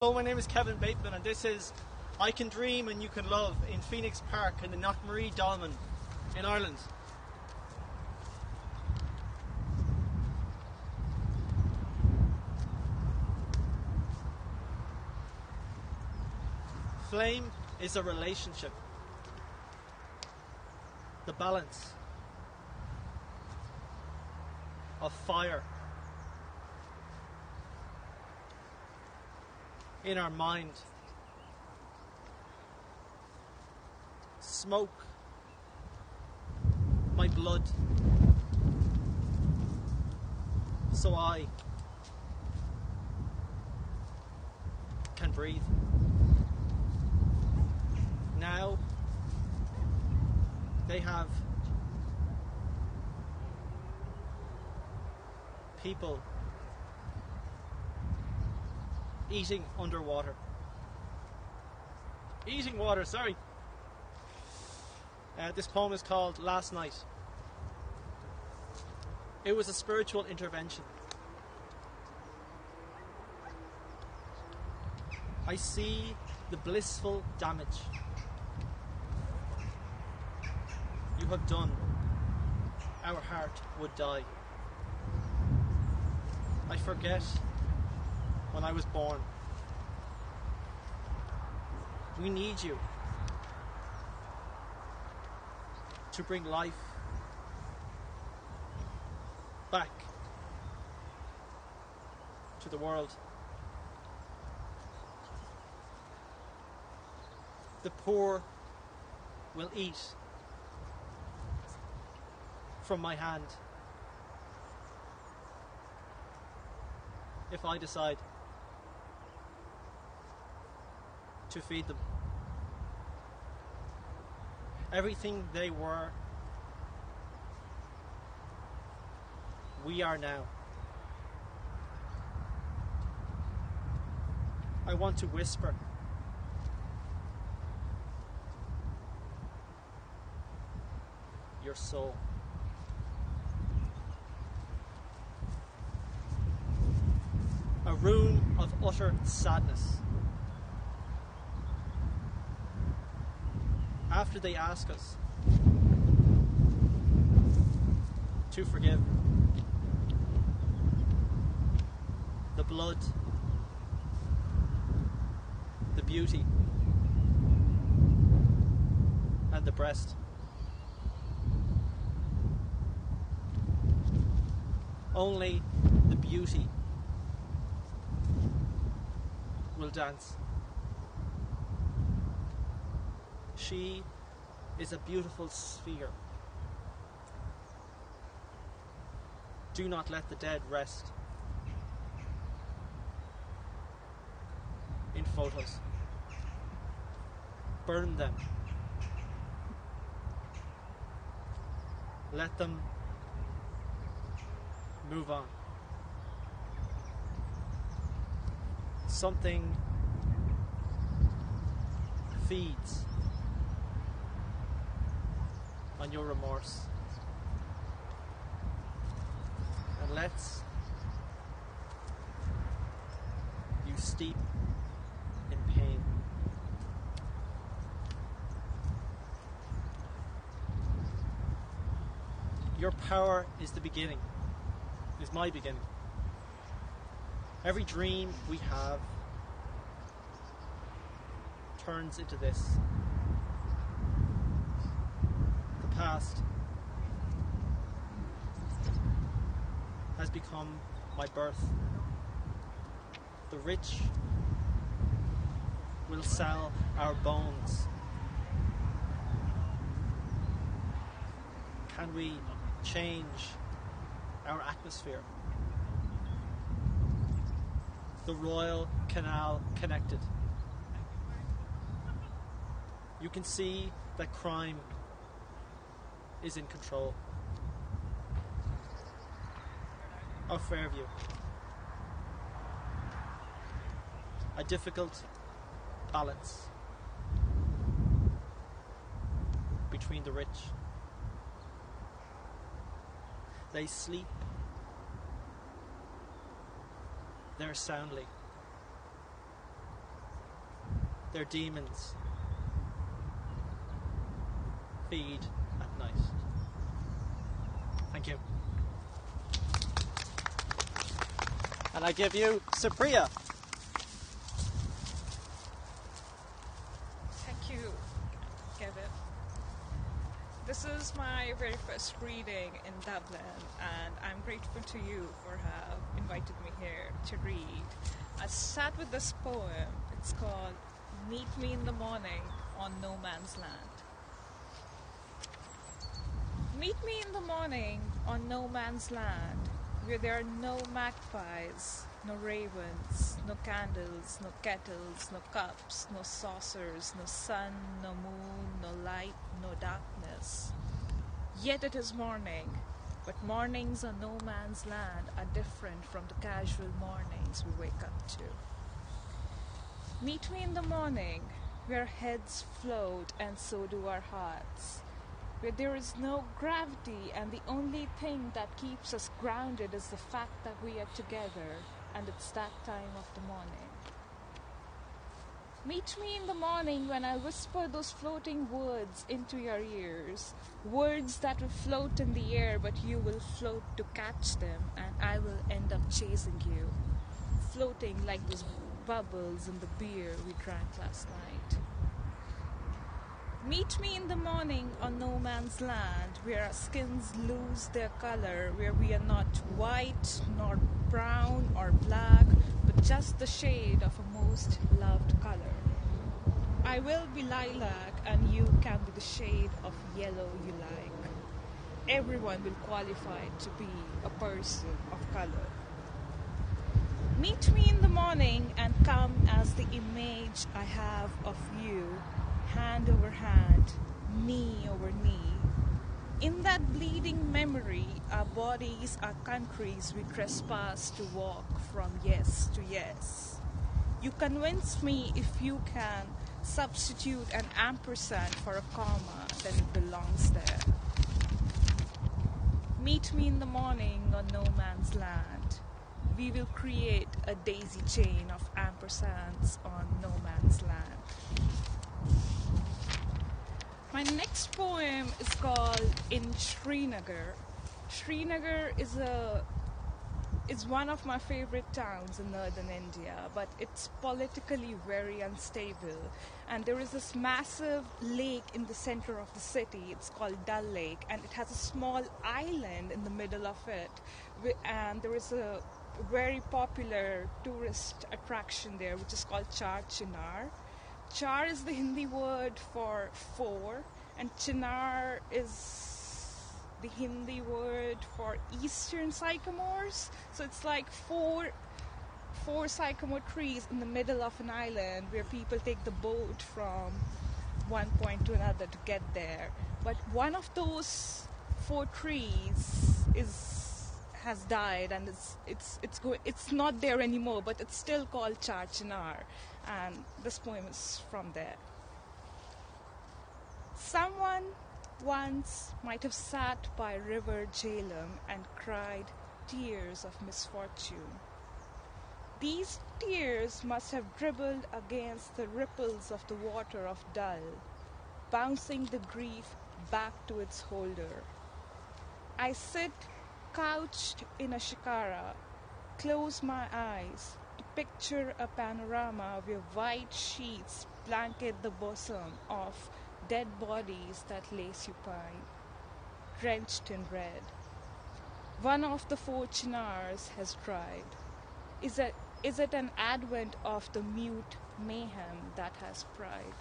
Hello, my name is Kevin Bateman and this is I Can Dream and You Can Love in Phoenix Park in the Knockmareen Dolmen in Ireland. Flame is a relationship. The balance of fire in our mind. Smoke my blood so I can breathe. Now they have people eating underwater. Eating water, sorry. This poem is called Last Night. It was a spiritual intervention. I see the blissful damage you have done. Our heart would die. I forget when I was born. We need you to bring life back to the world. The poor will eat from my hand if I decide to feed them. Everything they were, we are now. I want to whisper your soul. A room of utter sadness. After they ask us to forgive, the blood, the beauty, and the breast. Only the beauty will dance. She is a beautiful sphere. Do not let the dead rest in photos. Burn them. Let them move on. Something feeds on your remorse, and lets you steep in pain. Your power is the beginning, is my beginning. Every dream we have turns into this. The past has become my birth. The rich will sell our bones. Can we change our atmosphere? The Royal Canal connected. You can see that crime is in control of Fairview. A difficult balance between the rich. They sleep there soundly. their demons feed at night. Thank you. And I give you Supriya. Thank you, Kevin. This is my very first reading in Dublin, and I'm grateful to you for have invited me here to read. I start with this poem. It's called Meet Me in the Morning on No Man's Land. Meet me in the morning on no man's land, where there are no magpies, no ravens, no candles, no kettles, no cups, no saucers, no sun, no moon, no light, no darkness. Yet it is morning, but mornings on no man's land are different from the casual mornings we wake up to. Meet me in the morning, where heads float and so do our hearts, where there is no gravity and the only thing that keeps us grounded is the fact that we are together and it's that time of the morning. Meet me in the morning when I whisper those floating words into your ears, words that will float in the air but you will float to catch them and I will end up chasing you, floating like those bubbles in the beer we drank last night. Meet me in the morning on no man's land, where our skins lose their color, where we are not white, nor brown or black, but just the shade of a most loved color. I will be lilac and you can be the shade of yellow you like. Everyone will qualify to be a person of color. Meet me in the morning and come as the image I have of you, hand over hand, knee over knee. In that bleeding memory, our bodies are countries we trespass to walk from yes to yes. You convince me if you can substitute an ampersand for a comma, then it belongs there. Meet me in the morning on no man's land. We will create a daisy chain of ampersands on no man's land. My next poem is called In Srinagar. Srinagar is one of my favorite towns in northern India, but it's politically very unstable. And there is this massive lake in the center of the city. It's called Dal Lake, and it has a small island in the middle of it. And there is a very popular tourist attraction there, which is called Char Chinar. Char is the Hindi word for four, and Chinar is the Hindi word for eastern sycamores. So it's like four sycamore trees in the middle of an island where people take the boat from one point to another to get there. But one of those four trees has died and it's not there anymore, but it's still called Char Chinar. And this poem is from there. Someone once might have sat by River Jhelum and cried tears of misfortune. These tears must have dribbled against the ripples of the water of Dal, bouncing the grief back to its holder. I sit couched in a shikara, close my eyes, to picture a panorama where white sheets blanket the bosom of dead bodies that lay supine, drenched in red. One of the four chinars has dried. Is it an advent of the mute mayhem that has pride?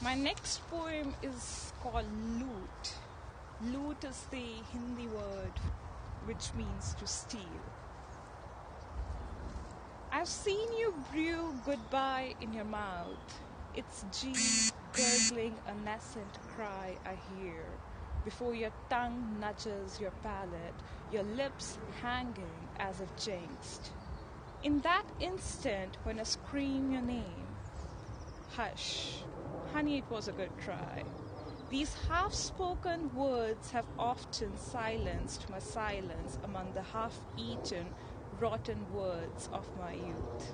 My next poem is called Loot. Loot is the Hindi word which means to steal. I've seen you brew goodbye in your mouth. It's G gurgling a nascent cry I hear before your tongue nudges your palate, your lips hanging as if jinxed. In that instant when I scream your name, hush, honey, it was a good try. These half-spoken words have often silenced my silence among the half-eaten rotten words of my youth.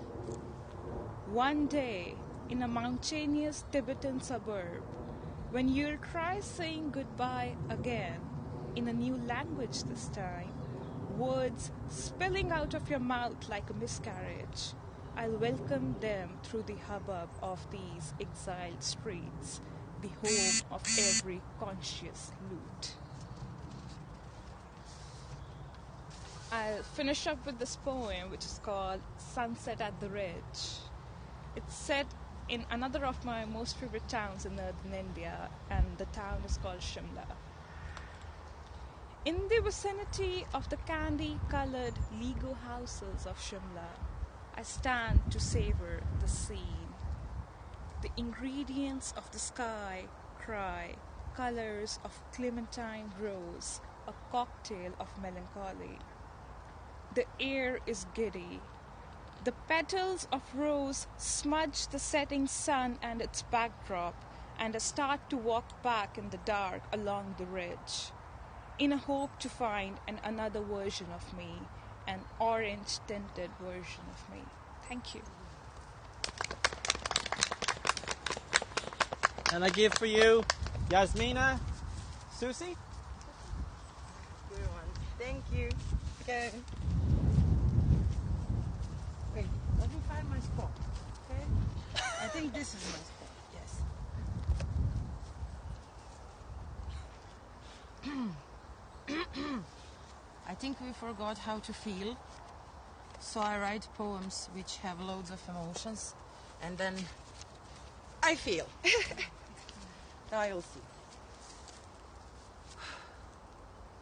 One day, in a mountainous Tibetan suburb, when you'll try saying goodbye again, in a new language this time, words spilling out of your mouth like a miscarriage, I'll welcome them through the hubbub of these exiled streets, the home of every conscious lute. I'll finish up with this poem, which is called Sunset at the Ridge. It's set in another of my most favorite towns in northern India, and the town is called Shimla. In the vicinity of the candy-colored Lego houses of Shimla, I stand to savor the scene. The ingredients of the sky cry, colors of clementine rose, a cocktail of melancholy. The air is giddy. The petals of rose smudge the setting sun and its backdrop, and I start to walk back in the dark along the ridge, in a hope to find another version of me, an orange-tinted version of me. Thank you. And I give for you Jasmina Šušić. Good one. Thank you. Okay. Wait, let me find my spot. Okay? I think this is my spot. Yes. I think we forgot how to feel. So I write poems which have loads of emotions, and then I feel. Now you'll see.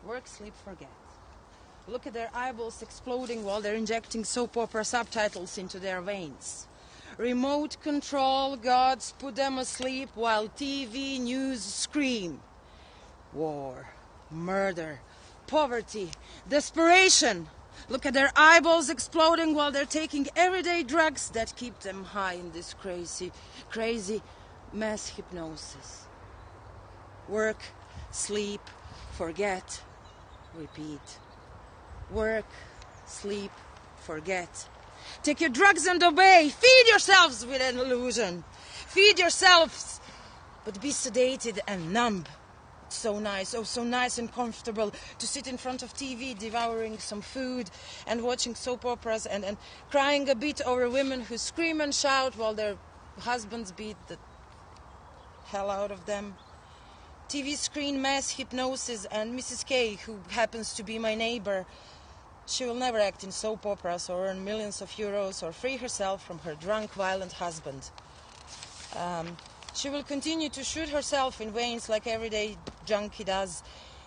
Work, sleep, forget. Look at their eyeballs exploding while they're injecting soap opera subtitles into their veins. Remote control gods put them asleep while TV news scream. War, murder, poverty, desperation. Look at their eyeballs exploding while they're taking everyday drugs that keep them high in this crazy mass hypnosis. Work, sleep, forget, repeat. Work, sleep, forget. Take your drugs and obey. Feed yourselves with an illusion. Feed yourselves, but be sedated and numb. It's so nice, oh so nice and comfortable to sit in front of TV devouring some food and watching soap operas and crying a bit over women who scream and shout while their husbands beat the hell out of them. TV screen mass hypnosis, and Mrs. K, who happens to be my neighbor, she will never act in soap operas or earn millions of euros or free herself from her drunk, violent husband. She will continue to shoot herself in veins like everyday junkie does,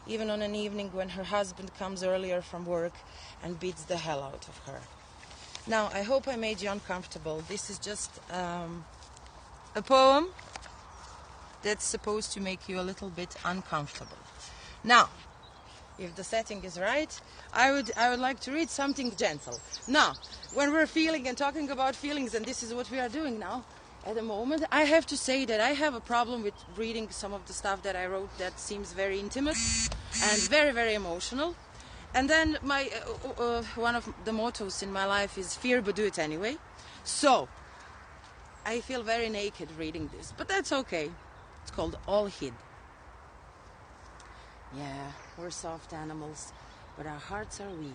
even on an evening when her husband comes earlier from work and beats the hell out of her. Now, I hope I made you uncomfortable. This is just a poem that's supposed to make you a little bit uncomfortable. Now, if the setting is right, I would like to read something gentle. Now, when we're feeling and talking about feelings, and this is what we are doing now, at the moment, I have to say that I have a problem with reading some of the stuff that I wrote that seems very intimate and very, very emotional. And then my one of the mottos in my life is fear but do it anyway. So, I feel very naked reading this, but that's okay. It's called All Hid. Yeah, we're soft animals, but our hearts are weak.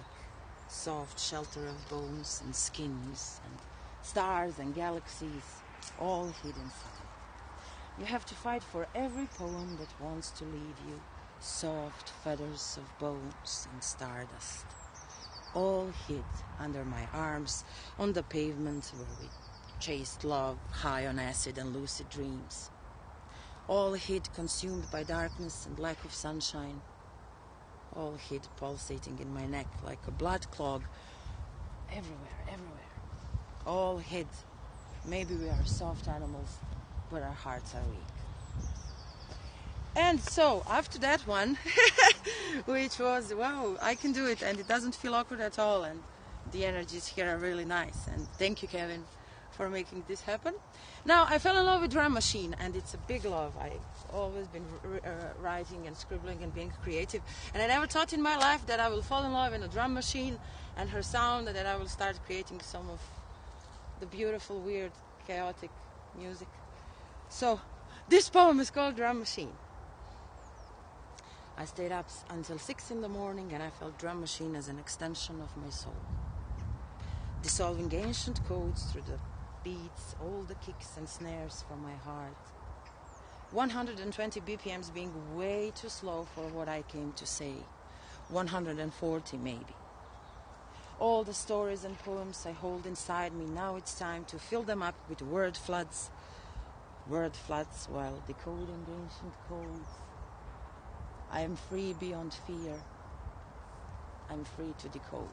Soft shelter of bones and skins and stars and galaxies, all hid inside. You have to fight for every poem that wants to leave you. Soft feathers of bones and stardust, all hid under my arms on the pavement where we chased love high on acid and lucid dreams. All hid consumed by darkness and lack of sunshine. All hid pulsating in my neck like a blood clog. Everywhere, everywhere. All hid. Maybe we are soft animals, but our hearts are weak. And so, after that one, which was, wow, I can do it, and it doesn't feel awkward at all, and the energies here are really nice. And thank you, Kevin, for for making this happen. Now, I fell in love with drum machine, and it's a big love. I've always been writing and scribbling and being creative, and I never thought in my life that I will fall in love in a drum machine and her sound, and that I will start creating some of the beautiful, weird, chaotic music. So, this poem is called Drum Machine. I stayed up until 6 in the morning, and I felt drum machine as an extension of my soul, dissolving ancient codes through the beats, all the kicks and snares from my heart. 120 BPMs being way too slow for what I came to say. 140 maybe. All the stories and poems I hold inside me, now it's time to fill them up with word floods while decoding ancient codes. I am free beyond fear. I'm free to decode.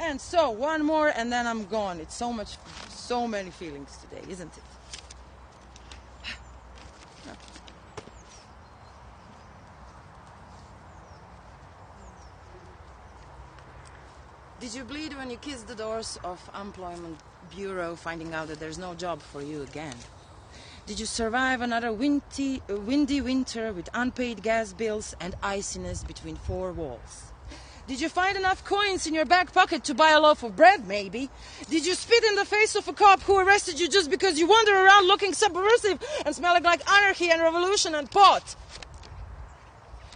And so, one more and then I'm gone. It's so many feelings today, isn't it? Did you bleed when you kissed the doors of Employment Bureau, finding out that there's no job for you again? Did you survive another windy winter with unpaid gas bills and iciness between four walls? Did you find enough coins in your back pocket to buy a loaf of bread, maybe? Did you spit in the face of a cop who arrested you just because you wander around looking subversive and smelling like anarchy and revolution and pot?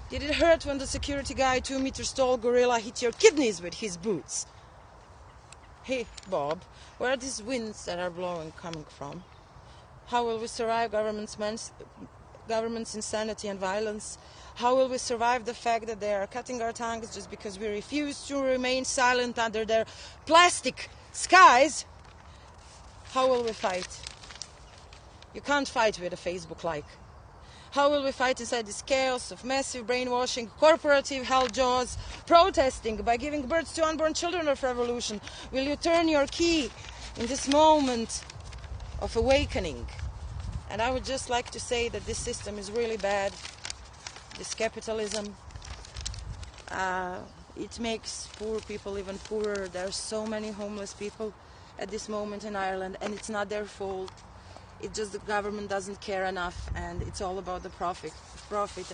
Did it hurt when the security guy, 2 meters tall gorilla, hit your kidneys with his boots? Hey, Bob, where are these winds that are blowing coming from? How will we survive government's insanity and violence? How will we survive the fact that they are cutting our tongues just because we refuse to remain silent under their plastic skies? How will we fight? You can't fight with a Facebook like. How will we fight inside this chaos of massive brainwashing, corporative hell jaws, protesting by giving birth to unborn children of revolution? Will you turn your key in this moment of awakening? And I would just like to say that this system is really bad. This capitalism, it makes poor people even poorer. There are so many homeless people at this moment in Ireland, and it's not their fault. It's just the government doesn't care enough, and it's all about the profit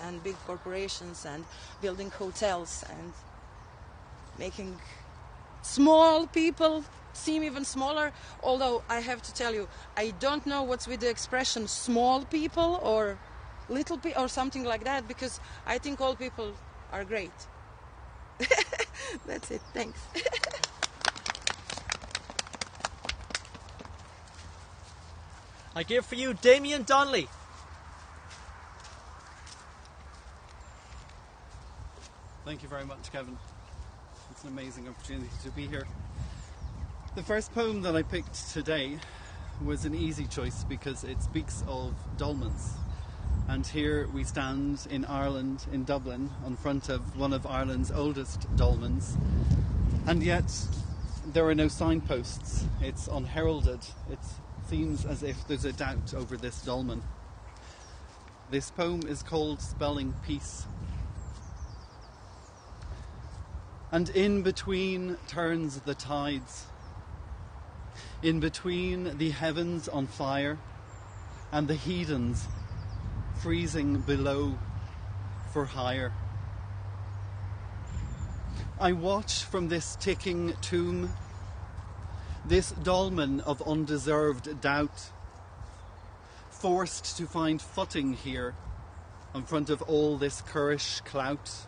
and big corporations and building hotels and making small people seem even smaller. Although I have to tell you, I don't know what's with the expression small people or little people or something like that, because I think all people are great. That's it. Thanks. I give for you Damien Donnelly. Thank you very much, Kevin. It's an amazing opportunity to be here. The first poem that I picked today was an easy choice because it speaks of dolmens. And here we stand in Ireland, in Dublin, in front of one of Ireland's oldest dolmens. And yet there are no signposts. It's unheralded. It seems as if there's a doubt over this dolmen. This poem is called Spelling Peace. And in between turns the tides. In between the heavens on fire and the heathens freezing below for hire. I watch from this ticking tomb, this dolmen of undeserved doubt, forced to find footing here in front of all this currish clout.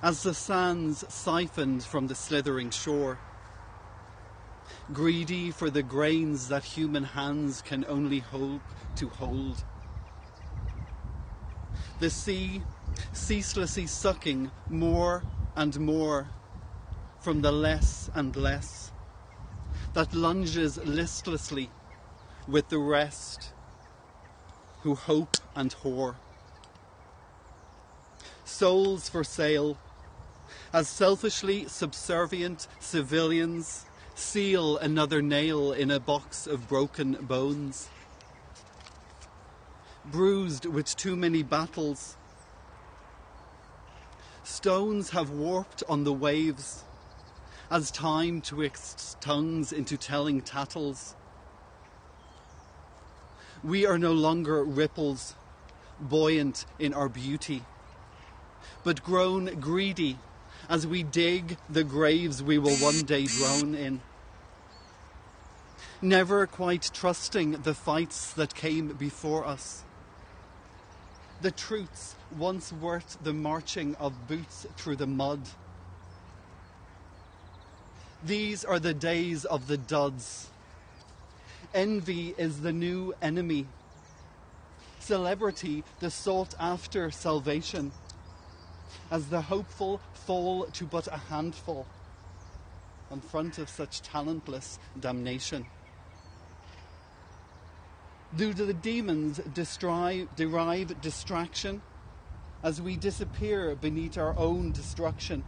As the sands siphoned from the slithering shore, greedy for the grains that human hands can only hope to hold. The sea ceaselessly sucking more and more from the less and less that lunges listlessly with the rest who hope and whore. Souls for sale, as selfishly subservient civilians seal another nail in a box of broken bones. Bruised with too many battles, stones have warped on the waves, as time twists tongues into telling tattles. We are no longer ripples, buoyant in our beauty, but grown greedy as we dig the graves we will one day drown in. Never quite trusting the fights that came before us, the truths once worth the marching of boots through the mud. These are the days of the duds. Envy is the new enemy. Celebrity the sought-after salvation, as the hopeful fall to but a handful in front of such talentless damnation. Do the demons derive distraction as we disappear beneath our own destruction?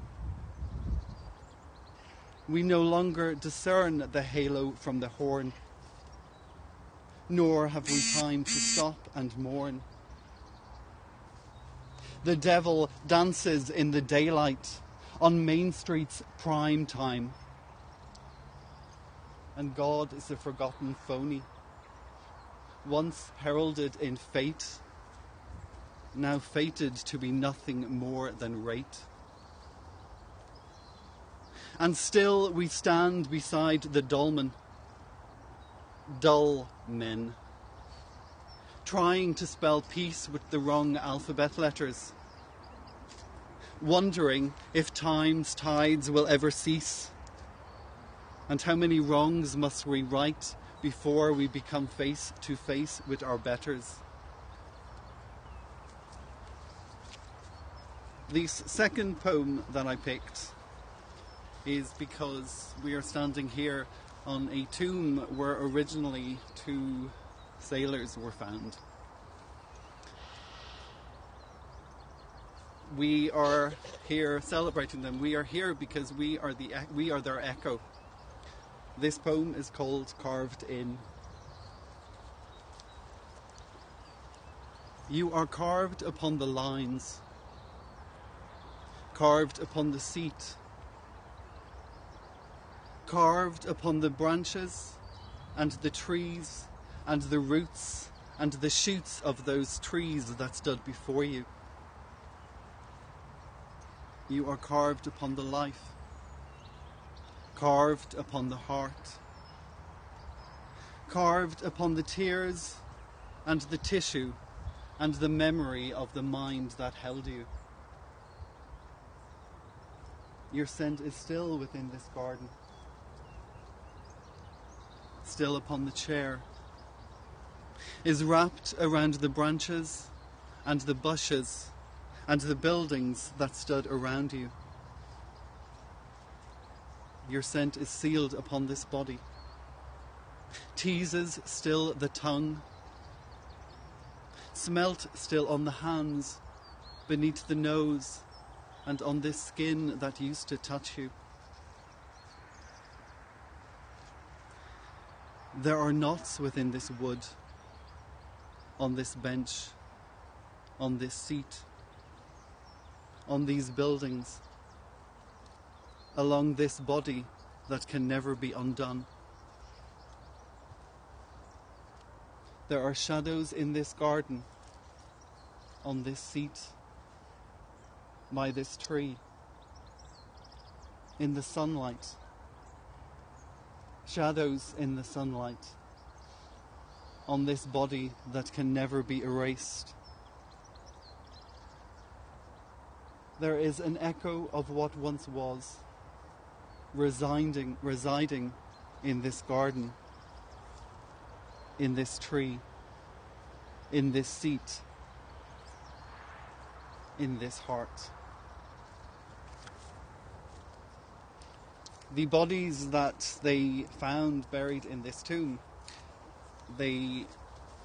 We no longer discern the halo from the horn, nor have we time to stop and mourn. The devil dances in the daylight on Main Street's prime time, and God is a forgotten phony, once heralded in fate, now fated to be nothing more than rate. And still we stand beside the dolmen, dull men, trying to spell peace with the wrong alphabet letters, wondering if time's tides will ever cease, and how many wrongs must we right before we become face to face with our betters. The second poem that I picked is because we are standing here on a tomb where originally 2 sailors were found. We are here celebrating them. We are here because we are their echo. This poem is called Carved In. You are carved upon the lines, carved upon the seat, carved upon the branches and the trees and the roots and the shoots of those trees that stood before you. You are carved upon the life, carved upon the heart, carved upon the tears and the tissue and the memory of the mind that held you. Your scent is still within this garden, still upon the chair, is wrapped around the branches and the bushes and the buildings that stood around you. Your scent is sealed upon this body, teases still the tongue, smelt still on the hands, beneath the nose, and on this skin that used to touch you. There are knots within this wood, on this bench, on this seat, on these buildings, along this body that can never be undone. There are shadows in this garden, on this seat, by this tree, in the sunlight. Shadows in the sunlight, on this body that can never be erased. There is an echo of what once was, residing in this garden, in this tree, in this seat, in this heart. The bodies that they found buried in this tomb, they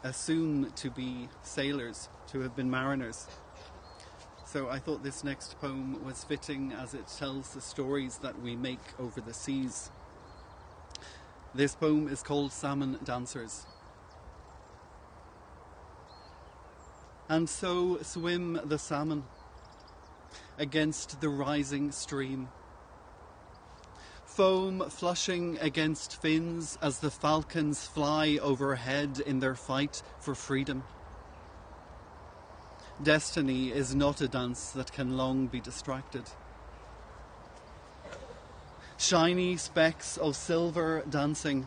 assume to be sailors, to have been mariners. So I thought this next poem was fitting as it tells the stories that we make over the seas. This poem is called Salmon Dancers. And so swim the salmon against the rising stream, foam flushing against fins as the falcons fly overhead in their fight for freedom. Destiny is not a dance that can long be distracted. Shiny specks of silver dancing,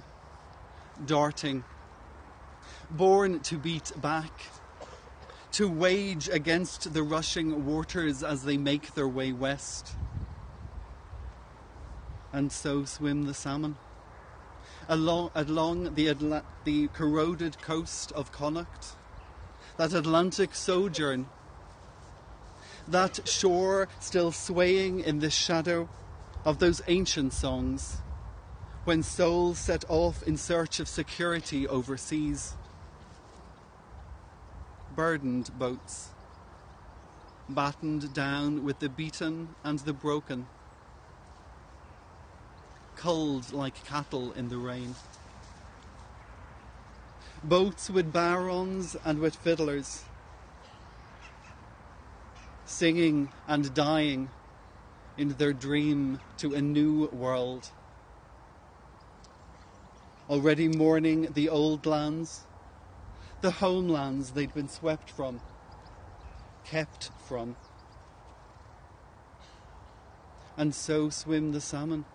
darting, born to beat back, to wage against the rushing waters as they make their way west. And so swim the salmon along the corroded coast of Connacht, that Atlantic sojourn, that shore still swaying in the shadow of those ancient songs when souls set off in search of security overseas. Burdened boats, battened down with the beaten and the broken, culled like cattle in the rain. Boats with barons and with fiddlers, singing and dying in their dream to a new world. Already mourning the old lands, the homelands they'd been swept from, kept from. And so swim the salmon.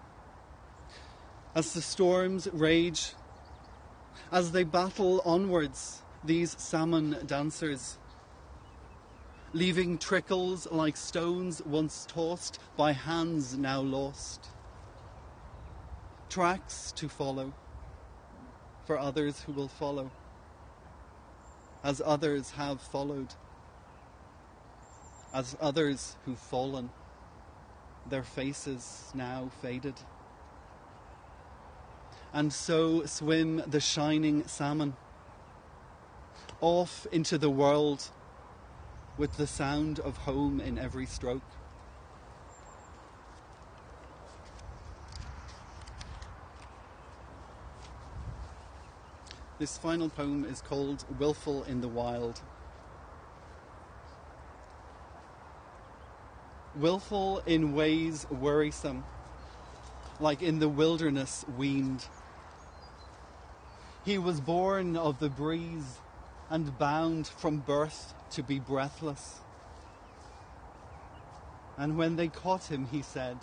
As the storms rage, as they battle onwards, these salmon dancers, leaving trickles like stones once tossed by hands now lost. Tracks to follow for others who will follow, as others have followed, as others who've fallen, their faces now faded. And so swim the shining salmon off into the world with the sound of home in every stroke. This final poem is called Willful in the Wild. Willful in ways worrisome, like in the wilderness weaned. He was born of the breeze and bound from birth to be breathless. And when they caught him, he said,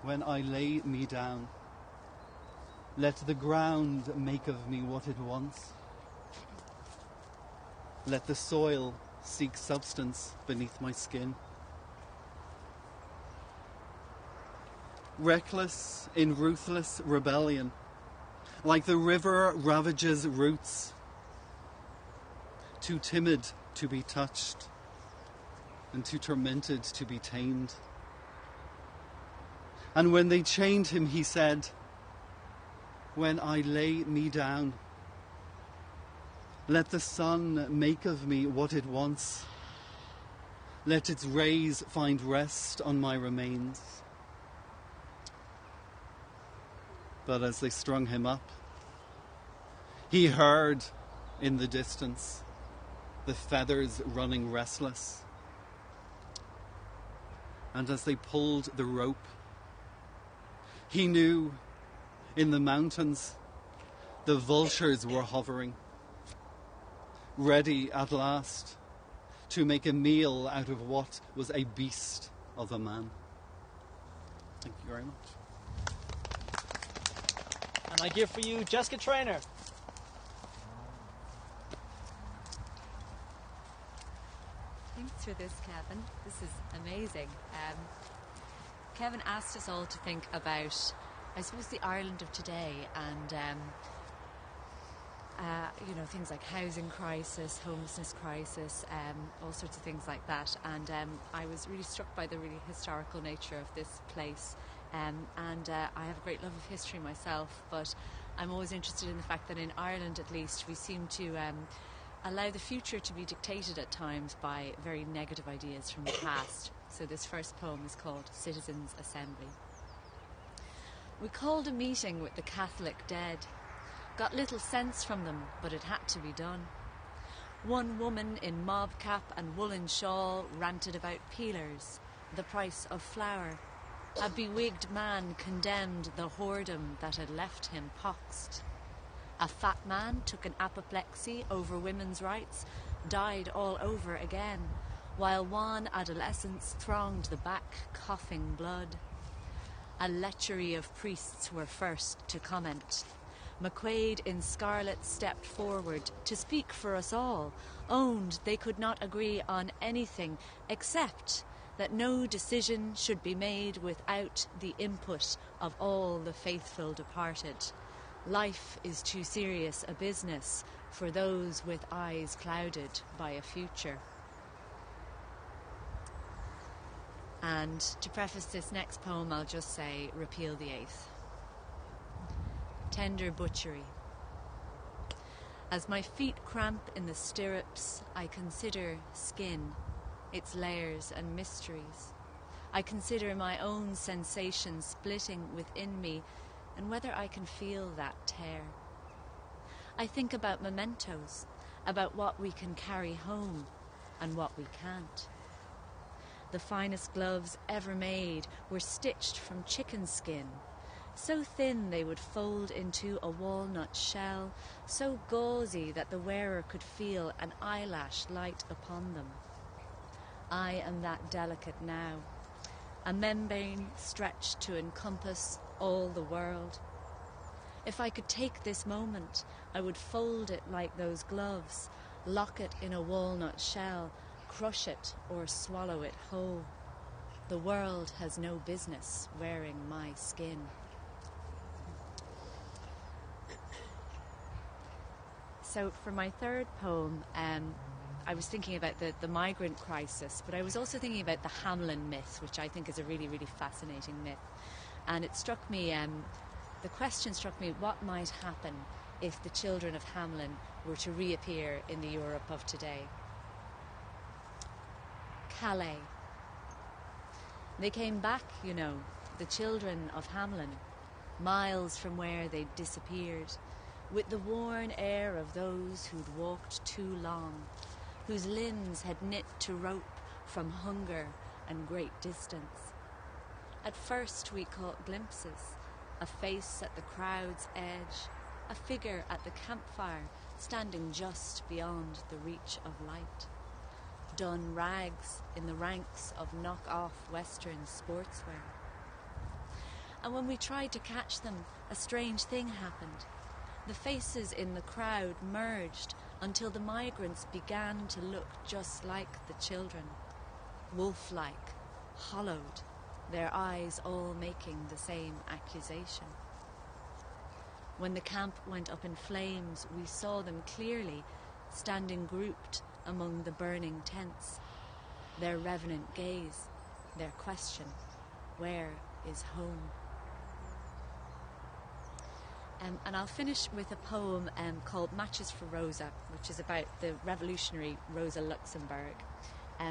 "When I lay me down, let the ground make of me what it wants. Let the soil seek substance beneath my skin." Reckless in ruthless rebellion, like the river ravages roots, too timid to be touched and too tormented to be tamed. And when they chained him, he said, "When I lay me down, let the sun make of me what it wants. Let its rays find rest on my remains." But as they strung him up, he heard in the distance the feathers running restless. And as they pulled the rope, he knew in the mountains the vultures were hovering, ready at last to make a meal out of what was a beast of a man. Thank you very much. And I give for you Jessica Traynor. Thanks for this, Kevin. This is amazing. Kevin asked us all to think about, I suppose, the Ireland of today and, things like housing crisis, homelessness crisis, all sorts of things like that. And I was really struck by the really historical nature of this place. I have a great love of history myself, but I'm always interested in the fact that in Ireland, at least, we seem to allow the future to be dictated at times by very negative ideas from the past. So this first poem is called Citizens' Assembly. We called a meeting with the Catholic dead. Got little sense from them, but it had to be done. One woman in mob cap and woolen shawl ranted about peelers, the price of flour. A bewigged man condemned the whoredom that had left him poxed. A fat man took an apoplexy over women's rights, died all over again, while wan adolescents thronged the back, coughing blood. A lechery of priests were first to comment. McQuaid in scarlet stepped forward to speak for us all, owned they could not agree on anything except that no decision should be made without the input of all the faithful departed. Life is too serious a business for those with eyes clouded by a future. And to preface this next poem, I'll just say, repeal the eighth. Tender butchery. As my feet cramp in the stirrups, I consider skin, its layers and mysteries. I consider my own sensation splitting within me and whether I can feel that tear. I think about mementos, about what we can carry home and what we can't. The finest gloves ever made were stitched from chicken skin, so thin they would fold into a walnut shell, so gauzy that the wearer could feel an eyelash light upon them. I am that delicate now, a membrane stretched to encompass all the world. If I could take this moment, I would fold it like those gloves, lock it in a walnut shell, crush it or swallow it whole. The world has no business wearing my skin. So for my third poem, I was thinking about the migrant crisis, but I was also thinking about the Hamelin myth, which I think is a really, really fascinating myth. And it struck me, the question struck me, what might happen if the children of Hamelin were to reappear in the Europe of today? Calais. They came back, you know, the children of Hamelin, miles from where they'd disappeared, with the worn air of those who'd walked too long, whose limbs had knit to rope from hunger and great distance. At first we caught glimpses, a face at the crowd's edge, a figure at the campfire standing just beyond the reach of light. Dun rags in the ranks of knock-off Western sportswear. And when we tried to catch them, a strange thing happened. The faces in the crowd merged until the migrants began to look just like the children, wolf-like, hollowed, their eyes all making the same accusation. When the camp went up in flames, we saw them clearly, standing grouped among the burning tents, their revenant gaze, their question, where is home? And I'll finish with a poem called Matches for Rosa, which is about the revolutionary Rosa Luxemburg.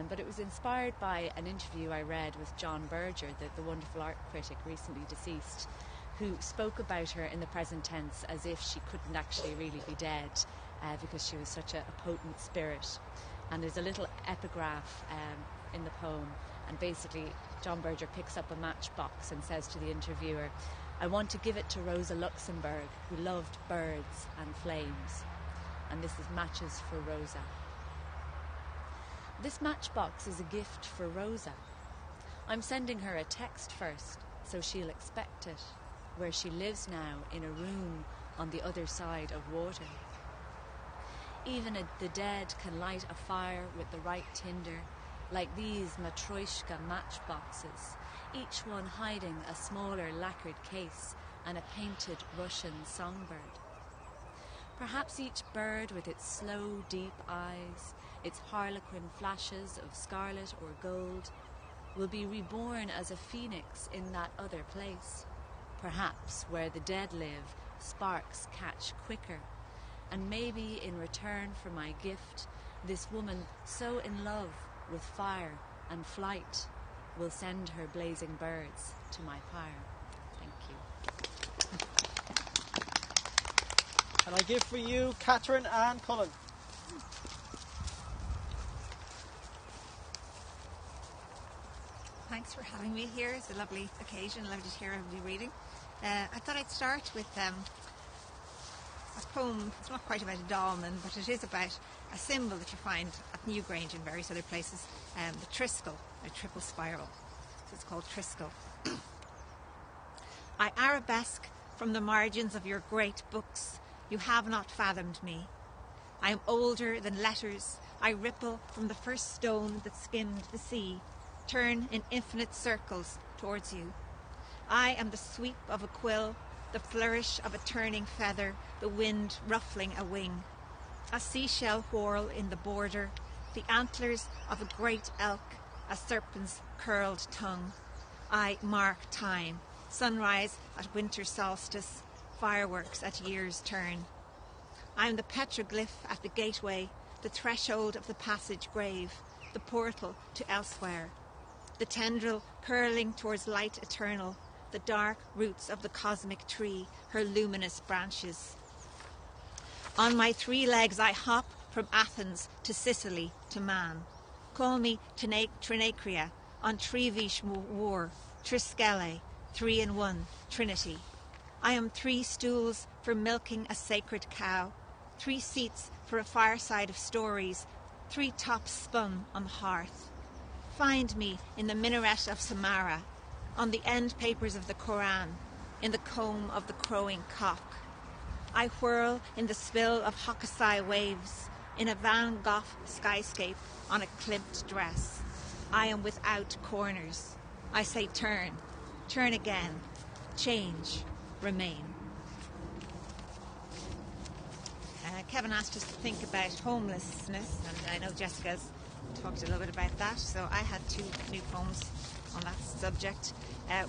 But it was inspired by an interview I read with John Berger, the wonderful art critic recently deceased, who spoke about her in the present tense as if she couldn't actually really be dead because she was such a potent spirit. And there's a little epigraph in the poem, and basically John Berger picks up a matchbox and says to the interviewer, "I want to give it to Rosa Luxemburg, who loved birds and flames." And this is Matches for Rosa. This matchbox is a gift for Rosa. I'm sending her a text first, so she'll expect it, where she lives now in a room on the other side of water. Even the dead can light a fire with the right tinder, like these Matryoshka matchboxes, each one hiding a smaller lacquered case and a painted Russian songbird. Perhaps each bird with its slow, deep eyes, its harlequin flashes of scarlet or gold, will be reborn as a phoenix in that other place. Perhaps where the dead live, sparks catch quicker, and maybe in return for my gift, this woman so in love with fire and flight will send her blazing birds to my pyre. Thank you. And I give for you Catherine Ann Cullen. thanks for having me here. It's a lovely occasion, lovely to hear everybody reading. I thought I'd start with a poem. It's not quite about a dolmen, but it is about a symbol that you find at Newgrange and various other places, the triskel, a triple spiral. So it's called Triskel. I arabesque from the margins of your great books. You have not fathomed me. I am older than letters. I ripple from the first stone that skimmed the sea, turn in infinite circles towards you. I am the sweep of a quill, the flourish of a turning feather, the wind ruffling a wing. A seashell whorl in the border, the antlers of a great elk, a serpent's curled tongue. I mark time, sunrise at winter solstice, fireworks at year's turn. I am the petroglyph at the gateway, the threshold of the passage grave, the portal to elsewhere. The tendril curling towards light eternal, the dark roots of the cosmic tree, her luminous branches. On my 3 legs I hop from Athens to Sicily to Man. Call me Trinacria, on Trevish War, Triskele, 3 in 1, Trinity. I am 3 stools for milking a sacred cow, 3 seats for a fireside of stories, 3 tops spun on the hearth. Find me in the minaret of Samara, on the end papers of the Koran, in the comb of the crowing cock. I whirl in the spill of Hokusai waves, in a Van Gogh skyscape on a clipped dress. I am without corners. I say turn, turn again, change, remain. Kevin asked us to think about homelessness, and I know Jessica's talked a little bit about that, so I had 2 new poems on that subject.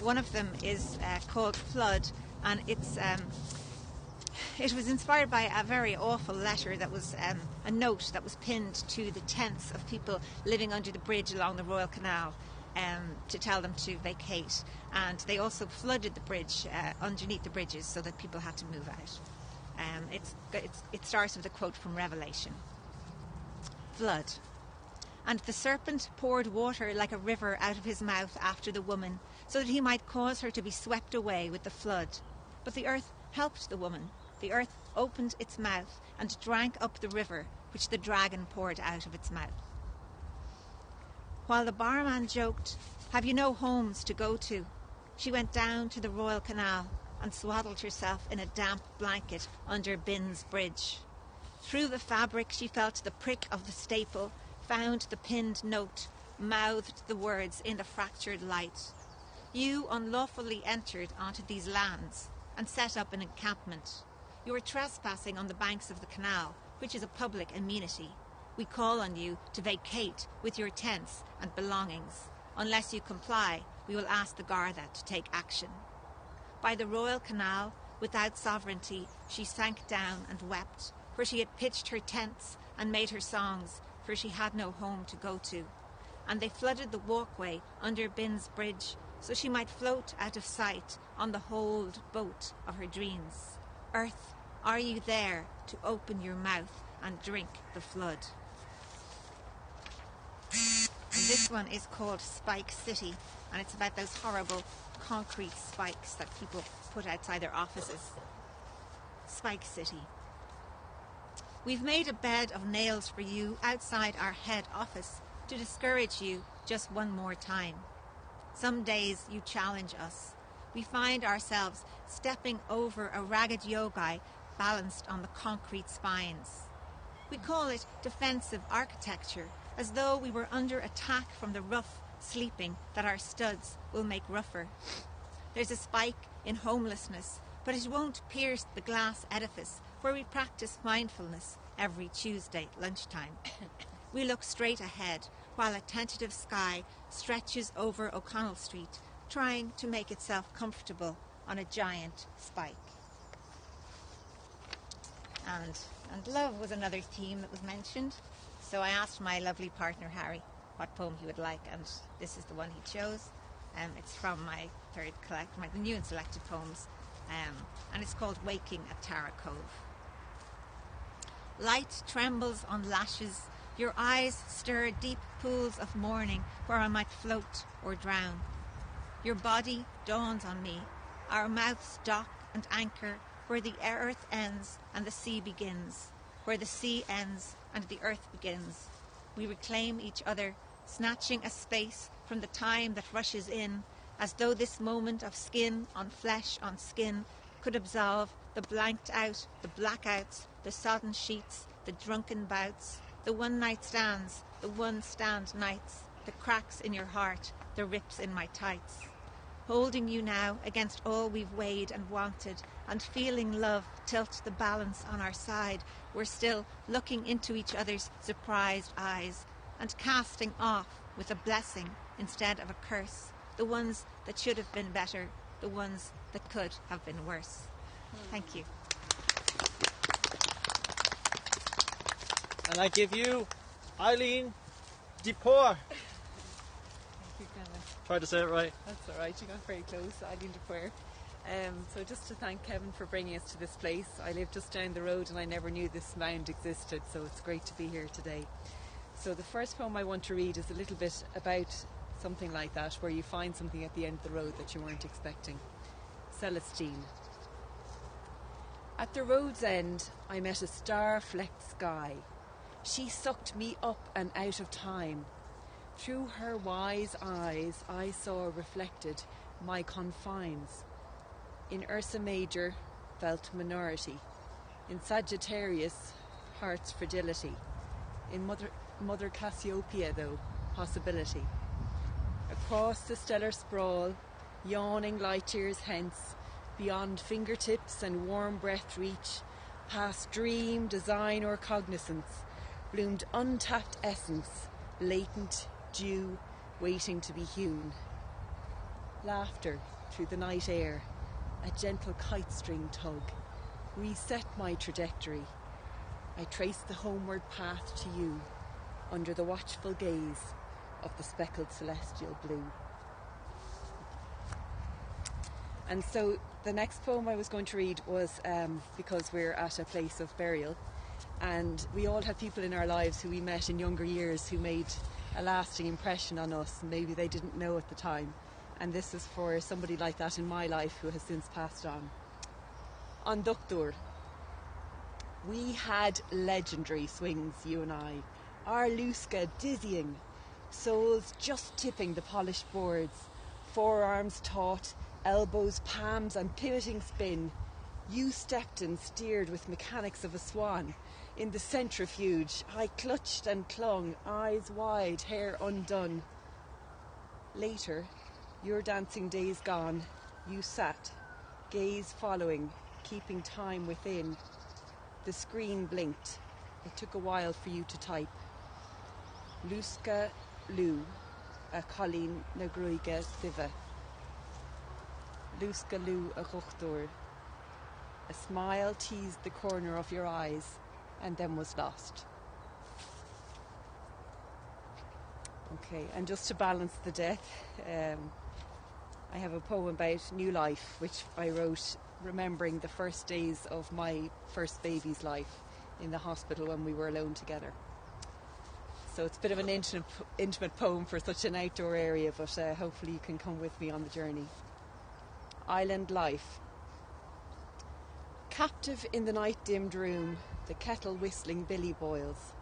One of them is called Flood, and it was inspired by a very awful letter that was a note that was pinned to the tents of people living under the bridge along the Royal Canal to tell them to vacate, and they also flooded the bridge underneath the bridges so that people had to move out. It starts with a quote from Revelation. Flood. And the serpent poured water like a river out of his mouth after the woman, so that he might cause her to be swept away with the flood. But the earth helped the woman. The earth opened its mouth and drank up the river which the dragon poured out of its mouth. While the barman joked, "Have you no homes to go to?" she went down to the Royal Canal and swaddled herself in a damp blanket under Bin's Bridge. Through the fabric she felt the prick of the staple, found the pinned note, mouthed the words in the fractured light. You unlawfully entered onto these lands and set up an encampment. You are trespassing on the banks of the canal, which is a public amenity. We call on you to vacate with your tents and belongings. Unless you comply, we will ask the Garda to take action. By the Royal Canal, without sovereignty, she sank down and wept, for she had pitched her tents and made her songs, for she had no home to go to. And they flooded the walkway under Bin's Bridge, so she might float out of sight on the holed boat of her dreams. Earth, are you there to open your mouth and drink the flood? And this one is called Spike City, and it's about those horrible concrete spikes that people put outside their offices. Spike City. We've made a bed of nails for you outside our head office to discourage you just one more time. Some days you challenge us. We find ourselves stepping over a ragged yogai balanced on the concrete spines. We call it defensive architecture, as though we were under attack from the rough sleeping that our studs will make rougher. There's a spike in homelessness, but it won't pierce the glass edifice where we practice mindfulness every Tuesday at lunchtime. We look straight ahead while a tentative sky stretches over O'Connell Street, trying to make itself comfortable on a giant spike. And love was another theme that was mentioned. So I asked my lovely partner Harry what poem he would like, and this is the one he chose. It's from my the new and selected poems, and it's called Waking at Tara Cove. Light trembles on lashes Your eyes stir deep pools of mourning where I might float or drown. Your body dawns on me. Our mouths dock and anchor where the earth ends and the sea begins, where the sea ends and the earth begins. We reclaim each other, snatching a space from the time that rushes in, as though this moment of skin on flesh on skin could absolve the blanked out, the blackouts, the sodden sheets, the drunken bouts, the one-night stands, the one-stand nights, the cracks in your heart, the rips in my tights. Holding you now against all we've weighed and wanted, and feeling love tilt the balance on our side, we're still looking into each other's surprised eyes and casting off with a blessing instead of a curse, the ones that should have been better, the ones that could have been worse. Thank you. And I give you Eilín de Paor. Try to say it right. That's all right, you got very close. Eilín de Paor. So just to thank Kevin for bringing us to this place. I live just down the road and I never knew this mound existed, so it's great to be here today. So the first poem I want to read is a little bit about something like that, where you find something at the end of the road that you weren't expecting. Celestine. At the road's end, I met a star-flecked sky. She sucked me up and out of time. Through her wise eyes, I saw reflected my confines. In Ursa Major, felt minority. In Sagittarius, heart's fragility. In Mother Cassiopeia, though, possibility. Across the stellar sprawl, yawning light years hence, beyond fingertips and warm breath reach, past dream, design or cognizance, bloomed untapped essence, latent dew, waiting to be hewn. Laughter through the night air, a gentle kite string tug, reset my trajectory. I traced the homeward path to you, under the watchful gaze of the speckled celestial blue. And so the next poem I was going to read was because we're at a place of burial, and we all have people in our lives who we met in younger years who made a lasting impression on us. Maybe they didn't know at the time, and this is for somebody like that in my life who has since passed on. An Duchtúr. We had legendary swings, you and I. Our Lúsca dizzying, soles just tipping the polished boards, forearms taut, elbows, palms and pivoting spin. You stepped and steered with mechanics of a swan. In the centrifuge, I clutched and clung, eyes wide, hair undone. Later, your dancing days gone, you sat, gaze following, keeping time within. The screen blinked. It took a while for you to type. Lúsca Lú, a Colleen na Gruige Siva. Lúsca Lú a Duchtúr. A smile teased the corner of your eyes and then was lost. Okay, and just to balance the death, I have a poem about new life, which I wrote remembering the first days of my first baby's life in the hospital when we were alone together. So it's a bit of an intimate poem for such an outdoor area, but hopefully you can come with me on the journey. Island life. Captive in the night-dimmed room, the kettle whistling billy boils.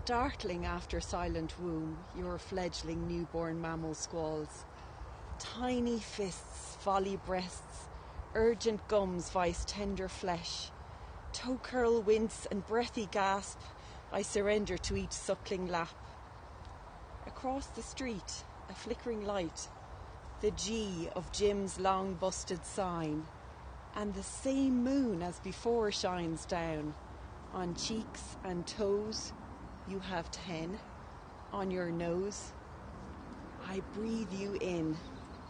Startling after silent womb, your fledgling newborn mammal squalls. Tiny fists volley breasts, urgent gums vice tender flesh. Toe curl wince and breathy gasp, I surrender to each suckling lap. Across the street, a flickering light, the G of Jim's long busted sign, and the same moon as before shines down. On cheeks and toes, you have 10. On your nose, I breathe you in.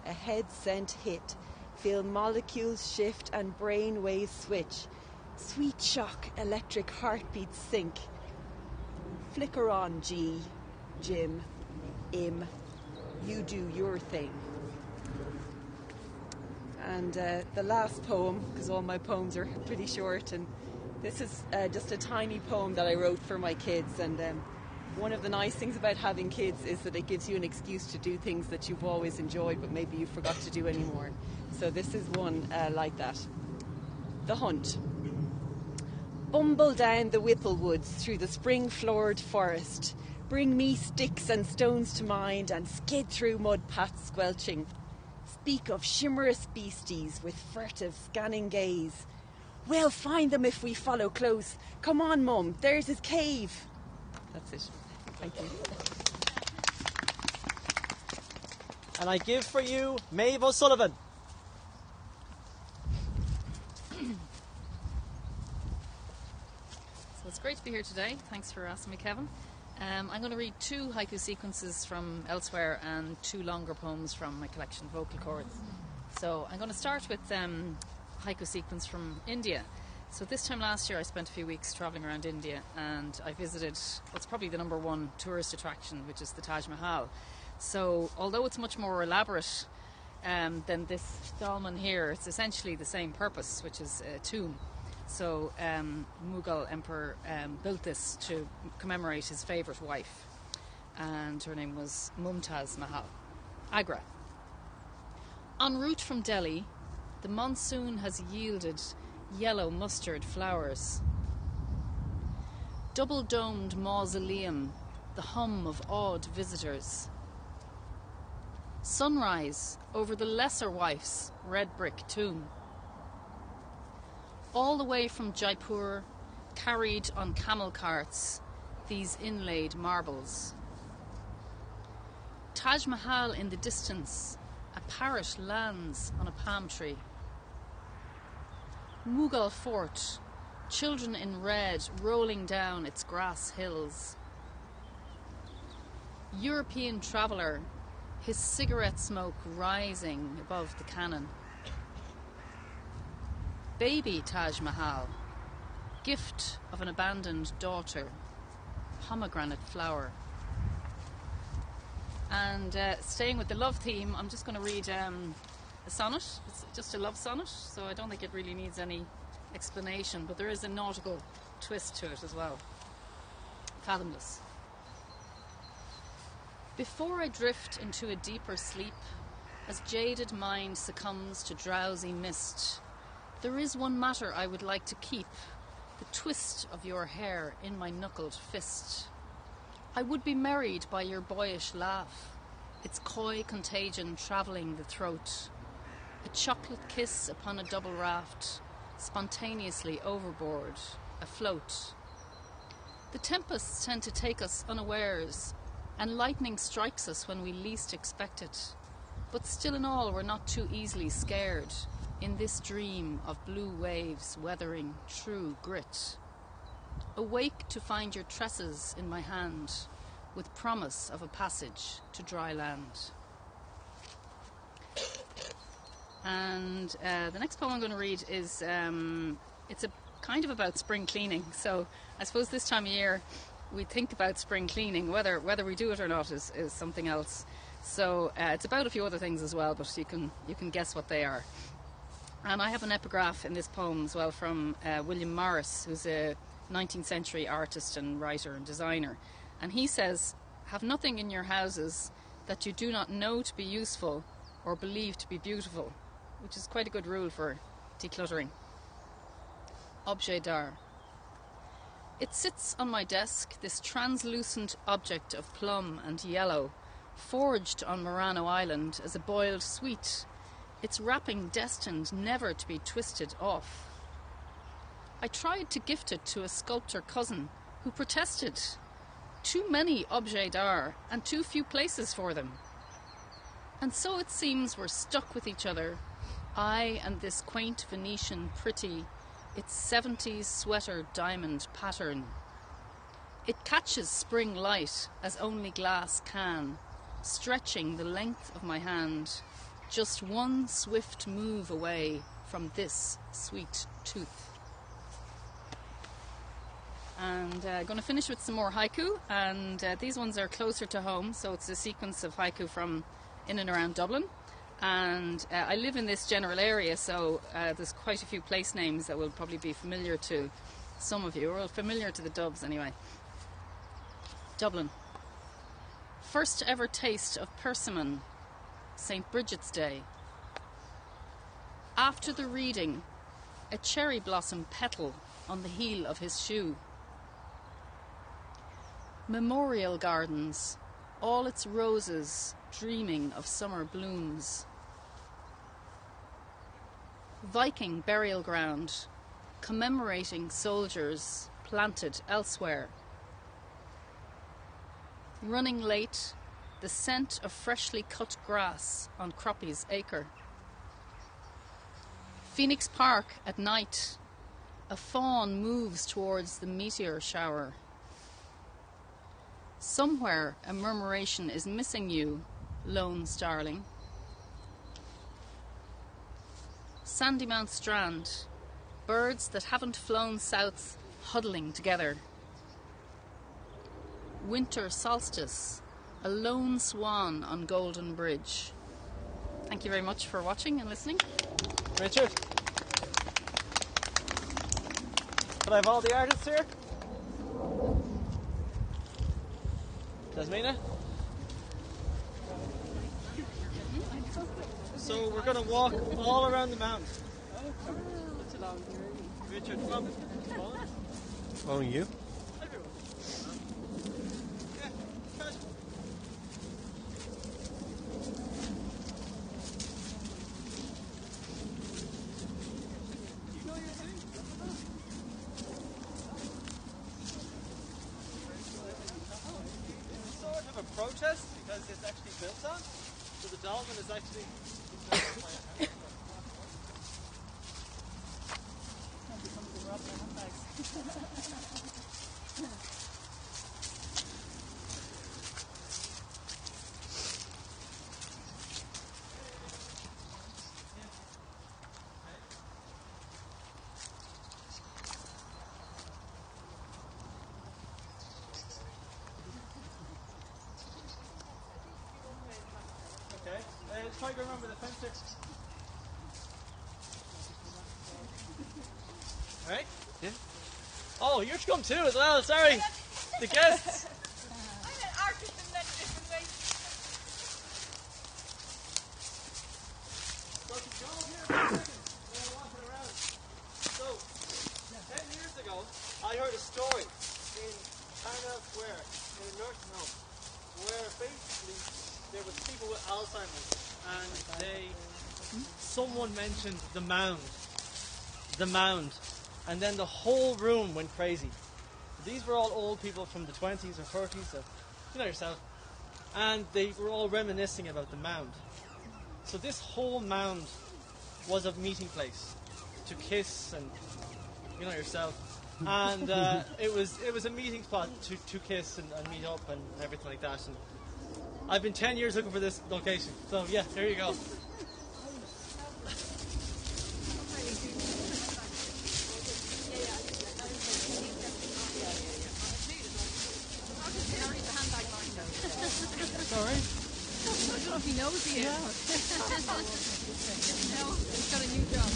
A head scent hit, feel molecules shift and brain waves switch. Sweet shock, electric heartbeats sink. Flicker on, G, Jim, Im, you do your thing. And the last poem, because all my poems are pretty short, and this is just a tiny poem that I wrote for my kids, and one of the nice things about having kids is that it gives you an excuse to do things that you've always enjoyed but maybe you forgot to do anymore. So this is one like that. The Hunt. Bumble down the Whipple woods through the spring-floored forest. Bring me sticks and stones to mind and skid through mud paths squelching. Speak of shimmerous beasties with furtive scanning gaze. We'll find them if we follow close. Come on, Mum, there's his cave. That's it. Thank you. And I give for you Maeve O'Sullivan. So it's great to be here today. Thanks for asking me, Kevin. I'm going to read 2 haiku sequences from elsewhere and 2 longer poems from my collection, Vocal Chords. So I'm going to start with haiku sequence from India. So this time last year I spent a few weeks travelling around India and I visited what's probably the number 1 tourist attraction, which is the Taj Mahal. So although it's much more elaborate than this dolmen here, it's essentially the same purpose, which is a tomb. So Mughal emperor built this to commemorate his favourite wife, and her name was Mumtaz Mahal. Agra. En route from Delhi, the monsoon has yielded yellow mustard flowers. Double-domed mausoleum, the hum of awed visitors. Sunrise over the lesser wife's red brick tomb. All the way from Jaipur, carried on camel carts, these inlaid marbles. Taj Mahal in the distance, a parrot lands on a palm tree. Mughal fort, children in red rolling down its grass hills. European traveller, his cigarette smoke rising above the cannon. Baby Taj Mahal, gift of an abandoned daughter, pomegranate flower. And staying with the love theme, I'm just going to read a sonnet. It's just a love sonnet, so I don't think it really needs any explanation, but there is a nautical twist to it as well. Fathomless. Before I drift into a deeper sleep, as jaded mind succumbs to drowsy mist, there is one matter I would like to keep, the twist of your hair in my knuckled fist. I would be married by your boyish laugh, its coy contagion travelling the throat. A chocolate kiss upon a double raft, spontaneously overboard, afloat. The tempests tend to take us unawares, and lightning strikes us when we least expect it. But still in all, we're not too easily scared in this dream of blue waves weathering true grit. Awake to find your tresses in my hand, with promise of a passage to dry land. And the next poem I'm going to read is it's a kind of about spring cleaning. So I suppose this time of year we think about spring cleaning. Whether we do it or not is something else. So it's about a few other things as well, but you can guess what they are. And I have an epigraph in this poem as well from William Morris, who's a 19th century artist and writer and designer. And he says, "Have nothing in your houses that you do not know to be useful or believe to be beautiful," which is quite a good rule for decluttering. Objet d'art. It sits on my desk, this translucent object of plum and yellow, forged on Murano Island as a boiled sweet, its wrapping destined never to be twisted off. I tried to gift it to a sculptor cousin who protested. Too many objets d'art and too few places for them. And so it seems we're stuck with each other, I and this quaint Venetian pretty, its 70s sweater diamond pattern. It catches spring light as only glass can, stretching the length of my hand, just one swift move away from this sweet tooth. And I'm going to finish with some more haiku, and these ones are closer to home, so it's a sequence of haiku from in and around Dublin. And I live in this general area, so there's quite a few place names that will probably be familiar to some of you, or familiar to the Dubs anyway. Dublin. First ever taste of persimmon, St. Bridget's Day. After the reading, a cherry blossom petal on the heel of his shoe. Memorial gardens, all its roses dreaming of summer blooms. Viking burial ground, commemorating soldiers planted elsewhere. Running late, the scent of freshly cut grass on Croppy's acre. Phoenix Park at night, a fawn moves towards the meteor shower. Somewhere a murmuration is missing you, lone starling. Sandymount Strand, birds that haven't flown south huddling together. Winter solstice, a lone swan on Golden Bridge. Thank you very much for watching and listening. Richard? Can I have all the artists here? Jasmina? So we're going to walk all around the mountain. Richard, come. Following you? Protest because it's actually built on. So the dolmen is actually try to remember the fence there. Alright? Yeah. Oh, you're to come too as well, sorry. The guests. I'm an artist in many different ways. So to go here for a second, we're walking around. So, 10 years ago, I heard a story in Parnell Square, in a nursing home, where basically there was people with Alzheimer's. And someone mentioned the mound, and then the whole room went crazy. These were all old people from the 20s or 30s, so you know yourself, and they were all reminiscing about the mound. So this whole mound was a meeting place to kiss, and you know yourself, and it was a meeting spot to kiss and meet up and everything like that. And I've been 10 years looking for this location, so yeah, there you go. Sorry? I don't know if he knows he is. No, he's got a new job.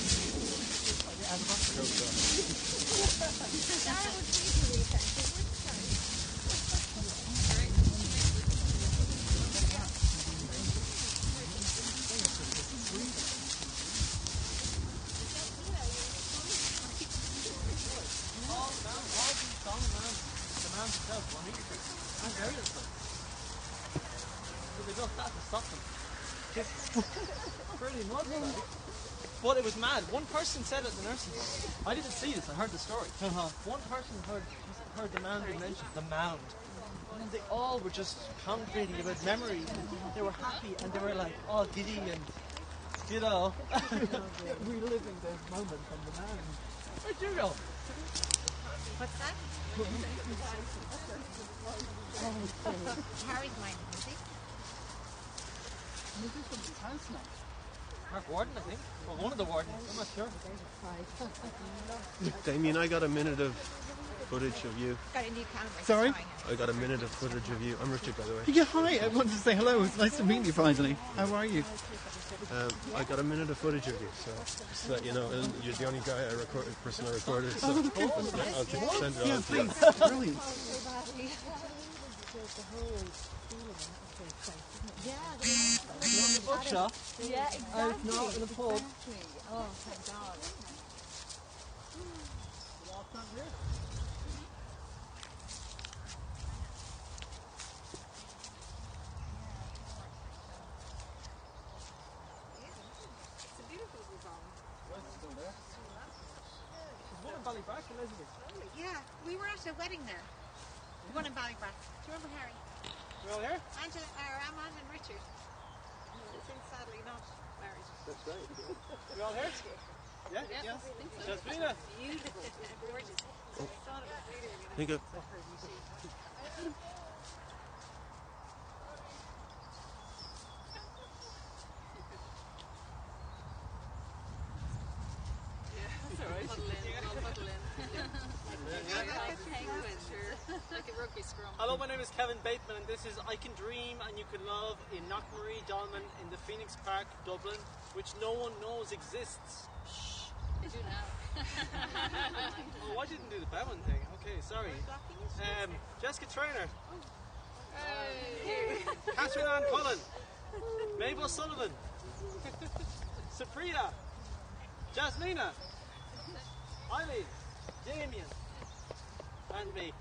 Pretty much. But it was mad. One person said at the nursing home. I didn't see this. I heard the story. One person heard the mound being mentioned. The mound. And they all were just contemplating about memories. They were happy and they were like all giddy and you know reliving the moment from the mound. Where'd you go? What's that? Harry's mine, is he? This is from the house now. Mark Warden, I think. Or one of the wardens. I'm not sure. Damien, I got a minute of footage of you. Got a new camera. Sorry? I got a minute of footage of you. I'm Richard, by the way. Yeah, hi. I wanted to say hello. It's nice to meet you finally. How are you? I got a minute of footage of you, so just to let you know. And you're the only guy person I recorded. So I'll send it on to you. Please. Brilliant. the whole feeling of the place, isn't it? Yeah, In the bookshop. Yeah, exactly. If not, in a pub. Exactly. Oh, thank God. Walk down here. it's a beautiful design. Still there. There's one in Ballybrack, Elizabeth. Yeah, we were at a wedding there. The one in Ballybrack. Do you remember Harry? We're all here? Angela, Amand and Richard. I think sadly not married. That's right. We're all here? Yeah? Yeah, Yes. I think so. Jasmina. Beautiful. Gorgeous. Thought it was really, really Thank you. That's all right. I'll puddle in. Like a rugby scrum. Hello, my name is Kevin Bateman, and this is I Can Dream and You Can Love in Knockmareen Dolmen in the Phoenix Park, Dublin, which no one knows exists. I do now. Oh, I didn't do the Bateman thing. Okay, sorry. Jessica Traynor, Ann Cullen, Maeve O'Sullivan, Supriya, Jasmina, Eilín, Damien, and me.